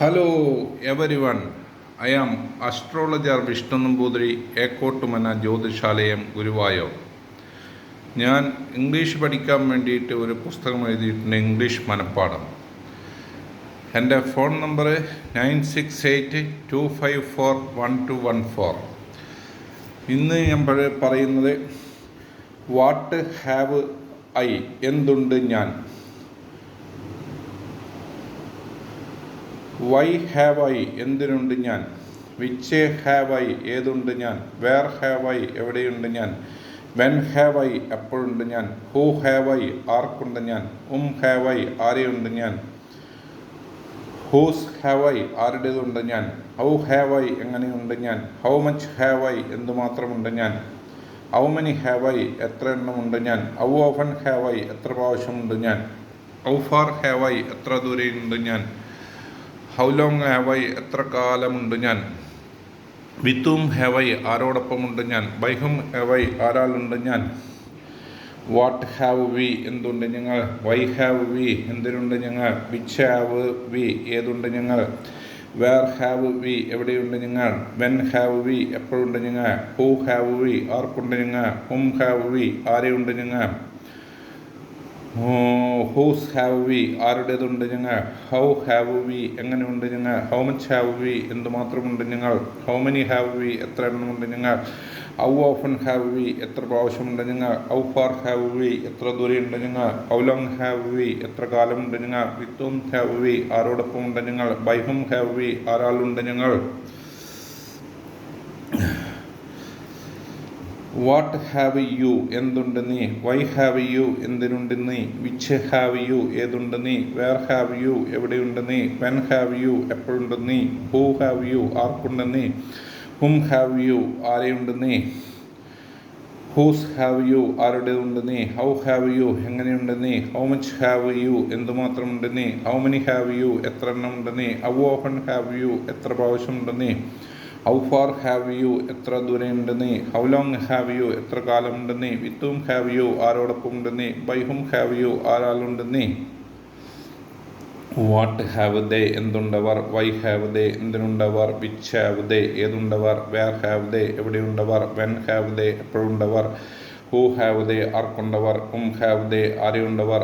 Hello everyone. I am astrologer Vishnu Namboothiri, Ekkottumana Jyothishalayam, Guruvayur. ഞാൻ English പഠിക്കാൻ വേണ്ടിയിട്ട് ഒരു പുസ്തകം എഴുതിയിട്ടുണ്ട്, ഇംഗ്ലീഷ് മനപ്പാഠം. എൻ്റെ ഫോൺ നമ്പർ 9682541214. ഇന്ന് ഞാൻ പറയുന്നത് വാട്ട് ഹാവ് ഐ, എന്തുണ്ട് ഞാൻ. വൈ ഹാവ് ഐ, എന്തിനുണ്ട് ഞാൻ. വിച്ച് ഹാവ് ഐ, ഏതുണ്ട് ഞാൻ. വേർ ഹാവ് ഐ, എവിടെയുണ്ട് ഞാൻ. വെൻ ഹാവ് ഐ, എപ്പോഴുണ്ട് ഞാൻ. ഹൂ ഹാവ് ഐ, ആർക്കുണ്ട് ഞാൻ. ഹാവ് ഐ, ആരെയുണ്ട് ഞാൻ. ഹൂസ് ഹാവ് ഐ, ആരുടേതുണ്ട് ഞാൻ. ഹൗ ഹാവ് ഐ, എങ്ങനെയുണ്ട് ഞാൻ. ഹൗ മച്ച് ഹാവ് ഐ, എന്തുമാത്രമുണ്ട് ഞാൻ. ഹൗ മെനി ഹാവ് ഐ, എത്ര എണ്ണമുണ്ട് ഞാൻ. ഹൗ ഓഫൻ ഹാവ് ഐ, എത്ര പ്രാവശ്യമുണ്ട് ഞാൻ. ഹൗ ഫാർ ഹാവ് ഐ, എത്ര ദൂരെയുണ്ട് ഞാൻ. ഹൗ ലോങ് ഹാവ് ഐ, എത്ര കാലമുണ്ട് ഞാൻ. വിത്ത് ഹൂം ഹാവ് ഐ, ആരോടൊപ്പമുണ്ട് ഞാൻ. ബൈ ഹൂം ഹാവ് ഐ, ആരാളുണ്ട് ഞാൻ. വാട്ട് ഹാവ് വി, എന്തുണ്ട് ഞങ്ങൾ. വൈ ഹാവ് വി, എന്തിനുണ്ട് ഞങ്ങൾ. വിച്ച് ഹാവ് വി, ഏതുണ്ട് ഞങ്ങൾ. വേർ ഹാവ് വി, എവിടെയുണ്ട് ഞങ്ങൾ. വെൻ ഹാവ് വി, എപ്പോഴുണ്ട് ഞങ്ങൾ. ഹൂ ഹാവ് വി, ആർക്കുണ്ട് ഞങ്ങൾ. ഹാവ് വി, ആരെയുണ്ട് ഞങ്ങൾ. ഹൂസ് ഹാവ് വി, ആരുടേതുണ്ട് ഞങ്ങൾ. ഹൗ ഹാവ് വി, എങ്ങനെയുണ്ട് ഞങ്ങൾ. ഹൗ മച്ച് ഹാവ് വി, എന്തുമാത്രമുണ്ട് ഞങ്ങൾ. ഹൗ മെനി ഹാവ് വി, എത്ര എണ്ണമുണ്ട് ഞങ്ങൾ. ഹൗ ഓഫൻ ഹാവ് വി, എത്ര പ്രാവശ്യമുണ്ട് ഞങ്ങൾ. ഹൗ ഫാർ ഹാവ് വി, എത്ര ദൂരെയുണ്ട് ഞങ്ങൾ. ഹൗ ലോങ് ഹാവ് വി, എത്ര കാലമുണ്ട് ഞങ്ങൾ. വിത്ത് ഹൂം ഹാവ് വി, ആരോടൊപ്പമുണ്ട് ഞങ്ങൾ. ബൈ ഹൂം ഹാവ് വി, ആരാളുണ്ട് ഞങ്ങൾ. വാട്ട് ഹാവ് യു, എന്തുണ്ട് നീ. വൈ ഹാവ് യു, എന്തിനുണ്ട് നീ. വിച്ച് ഹാവ് യു, ഏതുണ്ട് നീ. വേർ ഹാവ് യു, എവിടെയുണ്ട് നീ. വെൻ ഹാവ് യു, എപ്പോഴുണ്ട് നീ. ഹൂ ഹാവ് യു, ആർക്കുണ്ട് നീ. ഹാവ് യു, ആരെയുണ്ട് നീ. ഹൂസ് ഹാവ് യു, ആരുടേതുണ്ട് നീ. ഹൗ ഹാവ് യു, എങ്ങനെയുണ്ട് നീ. ഹൗ മച്ച് ഹാവ് യു, എന്തുമാത്രമുണ്ട് നീ. ഹൗ മെനി ഹാവ് യു, എത്ര എണ്ണമുണ്ട് നീ. ഹൗ ഓഫൻ ഹാവ് യു, എത്ര പ്രാവശ്യമുണ്ട് നീ. ഹൗ ഫാർ ഹാവ് യു, എത്ര ദൂരെയുണ്ട് നീ. ഹൗ ലോങ് ഹാവ് യു, എത്ര കാലമുണ്ട് നീ. വിത്ത് ഹൂം ഹാവ് യു, ആരോടൊപ്പമുണ്ട് നീ. ബൈ ഹൂം ഹാവ് യു, ആരാളുണ്ട് നീ. വാട്ട് ഹാവ് ദേ, എന്തുണ്ടവർ. വൈ ഹാവ് ദേ, എന്തിനുണ്ടവർ. വിച്ച് ഹാവ് ദേ, ഏതുണ്ടവർ. വേർ ഹാവ് ദേ, എവിടെയുണ്ടവർ. വെൻ ഹാവ് ദേ, എപ്പോഴുണ്ടവർ. ഹൂ ഹാവ് ദേ, ആർക്കുണ്ടവർ. ഹാവ് ദേ, ആരെയുണ്ടവർ.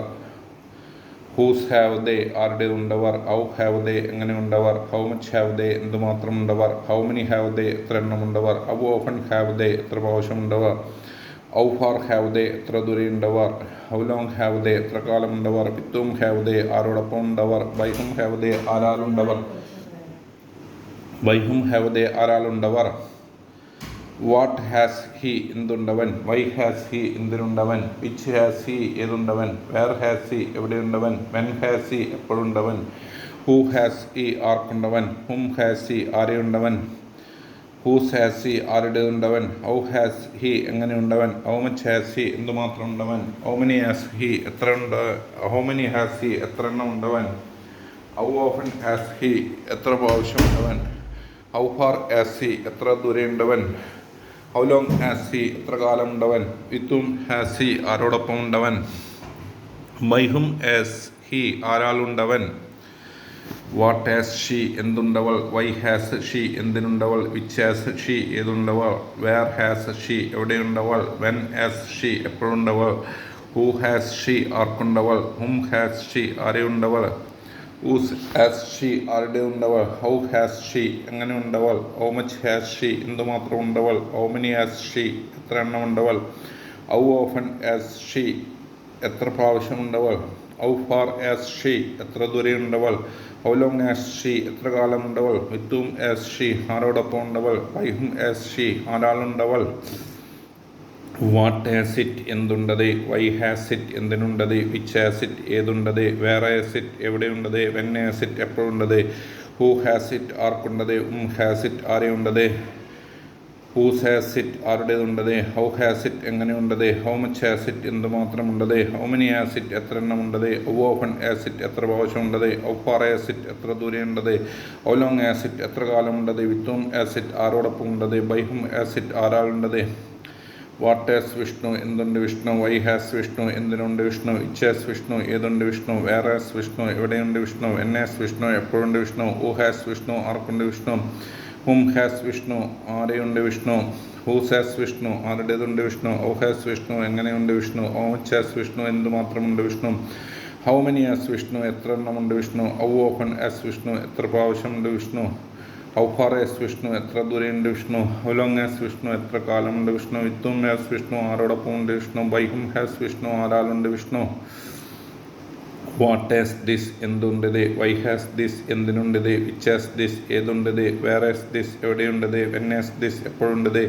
ഹൂസ് ഹാവ് ദേ, ആരുടേതുണ്ടവർ. ഹൗ ഹാവ് ദേ, എങ്ങനെയുണ്ടവർ. ഹൗ മച്ച് ഹാവ് ദേ, എന്തുമാത്രമുണ്ടവർ. ഹൗ മെനി ഹാവ് ദേ, എത്ര എണ്ണമുണ്ടവർ. ഹൗ ഓഫൻ ഹാവ് ദേ, എത്ര പ്രാവശ്യമുണ്ടവർ. ഹൗ ഫാർ ഹാവ് ദേ, എത്ര ദൂരെയുണ്ടവർ. ഹൗ ലോങ് ഹാവ് ദേ, എത്ര കാലമുണ്ടവർ. വിത്ത് ഹൂം ഹാവ് ദേ, ആരോടൊപ്പം ഉണ്ടവർ. ബൈ ഹൂം ഹാവ് ദേ, ആരാളുണ്ടവർ. ബൈ ഹൂം ഹാവ് ദേ, ആരാളുണ്ടവർ. വാട്ട് ഹാസ് ഹി, എന്തുണ്ടവൻ. വൈ ഹാസ് ഹി, എന്തിനുണ്ടവൻ. വിച്ച് ഹാസ് ഹി, ഏതുണ്ടവൻ. വേർ ഹാസ് ഹി, എവിടെയുണ്ടവൻ. വെൻ ഹാസ് ഹി, എപ്പോഴുണ്ടവൻ. ഹൂ ഹാസ് ഹി, ആർക്കുണ്ടവൻ. ഹാസ് ഹി, ആരെയുണ്ടവൻ. ഹൂസ് ഹാസ് ഹി, ആരുടേതുണ്ടവൻ. ഹൗ ഹാസ് ഹി, എങ്ങനെയുണ്ടവൻ. ഹൗ മച്ച് ഹാസ് ഹി, എന്തുമാത്രം ഉണ്ടവൻ. ഹൗ മെനി ഹാസ് ഹി, എത്ര ഉണ്ട്. ഹൗ മെനി ഹാസ് ഹി, എത്ര എണ്ണം ഉണ്ടവൻ. ഹൗ ഓഫൻ ഹാസ് ഹി, എത്ര പ്രാവശ്യമുണ്ടവൻ. ഹൗ ഫാർ ഹാസ് ഹി, എത്ര ദൂരെയുണ്ടവൻ. ഹൗ ലോങ് ഹാസ് ഹി, എത്ര കാലമുണ്ടവൻ. വിത്ത് ഹൂം ഹാസ് ഹി, ആരോടൊപ്പം ഉണ്ടവൻ. ബൈ ഹൂം ഹാസ് ഹി, ആരാളുണ്ടവൻ. വാട്ട് ഹാസ് ഷീ, എന്തുണ്ടവൾ. വൈ ഹാസ് ഷീ, എന്തിനുണ്ടവൾ. വിച്ച് ഹാസ് ഷീ, ഏതുണ്ടവൾ. വേർ ഹാസ് ഷീ, എവിടെയുണ്ടവൾ. വെൻ ഹാസ് ഷീ, എപ്പോഴുണ്ടവൾ. ഹൂ ഹാസ് ഷീ, ആർക്കുണ്ടവൾ. ഹാസ് ഷീ, ആരെയുണ്ടവൾ. ഹൂസ് ഹാസ് ഷീ, ആരുടെ ഉണ്ടവൾ. ഹൗ ഹാസ് ഷീ, എങ്ങനെ ഉണ്ടവൾ. ഹൗ മച്ച് ഹാസ് ഷീ, എന്തുമാത്രം ഉണ്ടവൾ. ഹൗ മെനി ഹാസ് ഷീ, എത്ര എണ്ണം ഉണ്ടവൾ. ഹൗ ഓഫൻ ഹാസ് ഷീ, എത്ര പ്രാവശ്യമുണ്ടവൾ. ഹൗ ഫാർ ഹാസ് ഷീ, എത്ര ദൂരെയുണ്ടവൾ. ഹൗ ലോങ് ഹാസ് ഷീ, എത്ര കാലമുണ്ടവൾ. വിത്ത് ഹൂം ഹാസ് ഷീ, ആരോടൊപ്പം ഉണ്ടവൾ. ബൈ ഹൂം ഹാസ് ഷീ, ആരാളുണ്ടവൾ. വാട്ട് ഹാസ് ഇറ്റ്, എന്തുണ്ടത്. വൈ ഹാസ് ഇറ്റ്, എന്തിനുണ്ടത്. വിച്ച് ഹാസ് ഇറ്റ്, ഏതുണ്ടത്. വേർ ഹാസ് ഇറ്റ്, എവിടെയുണ്ടത്. വെൻ ഹാസ് ഇറ്റ്, എപ്പോഴുണ്ടത്. ഹൂ ഹാസ് ഇറ്റ്, ആർക്കുണ്ടത്. ഹാസ് ഇറ്റ്, ആരെയുണ്ടത്. ഹൂസ് ഹാസ് ഇറ്റ്, ആരുടേതുണ്ടത്. ഹൗ ഹാസ് ഇറ്റ്, എങ്ങനെയുണ്ടത്. ഹൗ മച്ച് ഹാസ് ഇറ്റ്, എന്തുമാത്രമുണ്ടത്. ഹൗ മെനി ഹാസ് ഇറ്റ്, എത്ര എണ്ണമുണ്ടത്. ഹൗ ഓഫൻ ഹാസ് ഇറ്റ്, എത്ര പ്രാവശ്യമുണ്ടത്. ഹൗ ഫാർ ഹാസ് ഇറ്റ്, എത്ര ദൂരെയുണ്ടത്. ഹൗ ലോങ് ഹാസ് ഇറ്റ്, എത്ര കാലമുണ്ടത്. വിത്ത് ഹൂം ഹാസ് ഇറ്റ്, ആരോടൊപ്പം ഉണ്ടത്. ബൈ ഹൂം ഹാസ് ഇറ്റ്, ആരാളുണ്ടത്. വാട്ട് ഹാസ് വിഷ്ണു, എന്തുണ്ട് വിഷ്ണു. വൈ ഹാസ് വിഷ്ണു, എന്തിനുണ്ട് വിഷ്ണു. വിച്ച് ഹാസ് വിഷ്ണു, ഏതുണ്ട് വിഷ്ണു. വേർ ഹാസ് വിഷ്ണു, എവിടെയുണ്ട് Vishnu. When has Vishnu, എപ്പോഴുണ്ട് Vishnu. Who has Vishnu, ആർക്കുണ്ട് വിഷ്ണു. ഹും ഹാസ് വിഷ്ണു, ആരെയുണ്ട് വിഷ്ണു. ഹൂസ് ഹാസ് വിഷ്ണു, ആരുടേതുണ്ട് വിഷ്ണു. ഹൗ ഹാസ് വിഷ്ണു, എങ്ങനെയുണ്ട് Vishnu. How much has Vishnu, എന്തുമാത്രമുണ്ട് Vishnu. How many has Vishnu, എത്ര എണ്ണമുണ്ട് Vishnu. How often has Vishnu, എത്ര പ്രാവശ്യമുണ്ട് Vishnu. How far has Vishnu, എത്ര ദൂരെയുണ്ട് Vishnu. How long has Vishnu, എത്ര കാലമുണ്ട് Vishnu. With whom has Vishnu, ആരോടൊപ്പം ഉണ്ട് Vishnu. By whom has Vishnu, ആരാളുണ്ട് വിഷ്ണു. വാട്ട് ഹാസ് ദിസ്, എന്തുണ്ടത്. വൈ ഹാസ് ദിസ്, എന്തിനുണ്ടത്. വിച്ച് ഹാസ് ദിസ്, ഏതുണ്ടത്. വേർ ഹാസ് ദിസ്, എവിടെയുണ്ടത്. വെൻ ഹാസ് ദിസ്, എപ്പോഴുണ്ടത്.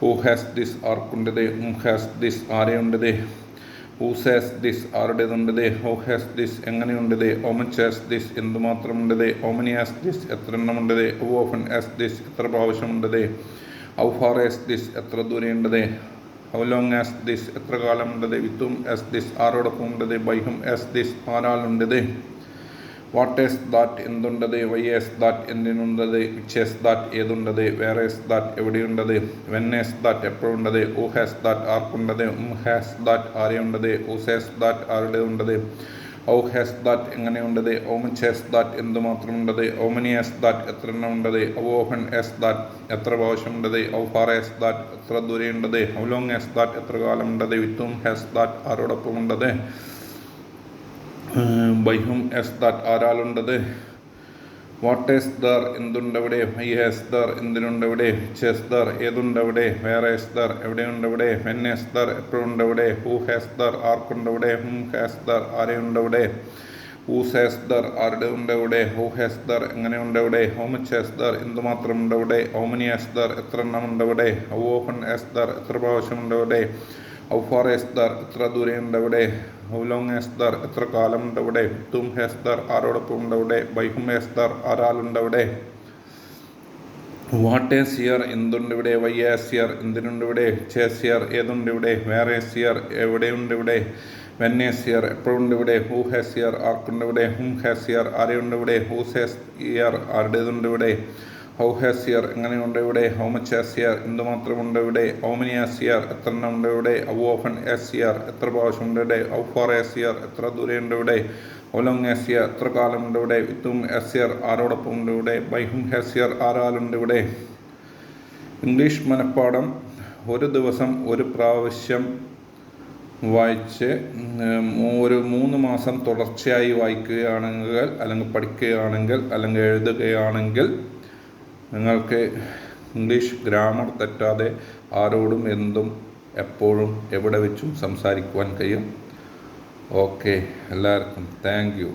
ഹു ഹാസ് ദിസ്, ആർക്കുണ്ടത്. ഹും ഹാസ് ദിസ്, ആരെയുണ്ടത്. ഹൂസ് ഹാസ് ദിസ്, ആരുടേതുണ്ടത്. ഹൗ ഹാസ് ദിസ്, എങ്ങനെയുണ്ടത്. ഹൗ മച്ച് ഹാസ് ദിസ്, എന്തുമാത്രമുണ്ടത്. ഹൗ മെനി ഹാസ് ദിസ്, എത്ര എണ്ണമുണ്ടത്. ഹൗ ഓഫൺ ഹാസ് ദിസ്, എത്ര പ്രാവശ്യമുണ്ടത്. ഹൗ ഫാർ ഹാസ് ദിസ്, എത്ര ദൂരെയുണ്ടത്. ഹൗ ലോങ് ഹാസ് ദിസ്, എത്ര കാലമുണ്ടത്. വിത്ത് ഹും ഹാസ് ദിസ്, ആരോടൊപ്പം ഉണ്ടത്. ബൈ ഹും ഹാസ് ദിസ്, ആരാളുണ്ടത്. വാട്ട് ഹാസ് ദാറ്റ്, എന്തുണ്ടത്. വൈ ഹാസ് ദാറ്റ്, എന്തിനുണ്ടത്. വിച്ച് ഹാസ് ദാറ്റ്, ഏതുണ്ടത്. വേർ ഹാസ് ദാറ്റ്, എവിടെയുണ്ടത്. വെൻ ഹാസ് ദാറ്റ്, എപ്പോഴുണ്ടത്. ഹു ഹാസ് ദാറ്റ്, ആർക്കുണ്ടത്. ഹും ഹാസ് ദാറ്റ്, ആരെയുണ്ടത്. ഹൂസ് ഹാസ് ദാറ്റ്, ആരുടേതുണ്ടത്. ഹൗ ഹാസ് ദാറ്റ്, എങ്ങനെയുണ്ടത്. ഹൗ മച്ച് ഹാസ് ദാറ്റ്, എന്തുമാത്രമുണ്ടത്. ഹൗ മെനി ഹാസ് ദാറ്റ്, എത്ര എണ്ണമുണ്ടത്. ഹൗ ഓഫൺ ഹാസ് ദാറ്റ്, എത്ര പ്രാവശ്യമുണ്ടത്. ഹൗ ഫാർ ഹാസ് ദാറ്റ്, എത്ര ദൂരെയുണ്ടത്. ഹൗ ലോങ് ഹാസ് ദാറ്റ്, എത്ര കാലമുണ്ടത്. വിത്ത് ഹും ഹാസ് ദാറ്റ്, ആരോടൊപ്പമുണ്ടത്. ബൈ ഹും ഹാസ് ദാറ്റ്, ആരാളുണ്ടത്. വാട്ട് ഹാസ് ദർ, എന്തുണ്ടവിടെ. വൈ ഹാസ് ദർ, എന്തിനുണ്ടവിടെ. വിച്ച് ഹാസ് ദർ, ഏതുണ്ടവിടെ. വേർ ഹാസ് ദർ, എവിടെയുണ്ടവിടെ. വെൻ ഹാസ് ദർ, എപ്പോഴുണ്ടവിടെ. ഹു ഹാസ് ദർ, ആർക്കുണ്ടവിടെ. ഹും ഹാസ് ദർ, ആരെയുണ്ടവിടെ. ഹൂസ് ഹാസ് ദർ, ആരുടെ ഉണ്ടവിടെ. ഹൗ ഹാസ് ദർ, എങ്ങനെയുണ്ടവിടെ. ഹൗ മച്ച് ഹാസ് ദർ, എന്തുമാത്രമുണ്ടവിടെ. ഹൗ മെനി ഹാസ് ദർ, എത്ര എണ്ണമുണ്ടവിടെ. ഹൗ ഓഫൺ ഹാസ് ദർ, എത്ര പ്രാവശ്യമുണ്ടവിടെ. ഹൗ ഫാർ ഹാസ് ദർ, എത്ര ദൂരെയുണ്ടവിടെ. ഹൗ ലോങ് ഹാസ് ദർ, എത്ര കാലമുണ്ടവിടെ. വിത്ത് ഹും ഹാസ് ദർ, ആരോടൊപ്പം ഉണ്ടവിടെ. ബൈ ഹും ഹാസ് ദർ, ആരാളുണ്ടവിടെ. വാട്ട് ഹാസ് ഹിയർ, എന്തുണ്ടിവിടെ. വൈ ഹാസ് ഹിയർ, എന്തിനുണ്ടിവിടെ. വിച്ച് ഹാസ് ഹിയർ, ഏതുണ്ടിവിടെ. വേർ ഹാസ് ഹിയർ, എവിടെയുണ്ടിവിടെ. വെൻ ഹാസ് ഹിയർ, എപ്പോഴുണ്ടിവിടെ. ഹു ഹാസ് ഹിയർ, ആർക്കുണ്ടിവിടെ. ഹും ഹാസ് ഹിയർ, ആരെയുണ്ടിവിടെ. ഹൂസ് ഹാസ് ഹിയർ, ആരുടേതുണ്ടിവിടെ. ഹൗ ഹാസ് ഹിയർ, എങ്ങനെയുണ്ട് ഇവിടെ. ഹൗ മച്ച് ഹാസ് ഹിയർ, എന്തുമാത്രമുണ്ട് ഇവിടെ. ഹൗ മെനി ഹാസ് ഹിയർ, എത്ര എണ്ണം ഉണ്ട് ഇവിടെ. ഹൗ ഓഫൺ ഹാസ് ഹിയർ, എത്ര പ്രാവശ്യമുണ്ട് ഇവിടെ. ഹൗ ഫാർ ഹാസ് ഹിയർ, എത്ര ദൂരെയുണ്ട് ഇവിടെ. ഹൗ ലോങ് ഹാസ് ഹിയർ, എത്ര കാലമുണ്ട് ഇവിടെ. വിത്ത് ഹും ഹാസ് ഹിയർ, ആരോടൊപ്പം ഉണ്ട് ഇവിടെ. ബൈ ഹും ഹാസ് ഹിയർ, ആരാളുണ്ട് ഇവിടെ. ഇംഗ്ലീഷ് മനഃപ്പാഠം ഒരു ദിവസം ഒരു പ്രാവശ്യം വായിച്ച് ഒരു 3 മാസം തുടർച്ചയായി വായിക്കുകയാണെങ്കിൽ, അല്ലെങ്കിൽ പഠിക്കുകയാണെങ്കിൽ, അല്ലെങ്കിൽ എഴുതുകയാണെങ്കിൽ നിങ്ങൾക്ക് ഇംഗ്ലീഷ് ഗ്രാമർ തെറ്റാതെ ആരോടും എന്തും എപ്പോഴും എവിടെ വെച്ചും സംസാരിക്കുവാൻ കഴിയും. ഓക്കെ, എല്ലാവർക്കും താങ്ക് യു.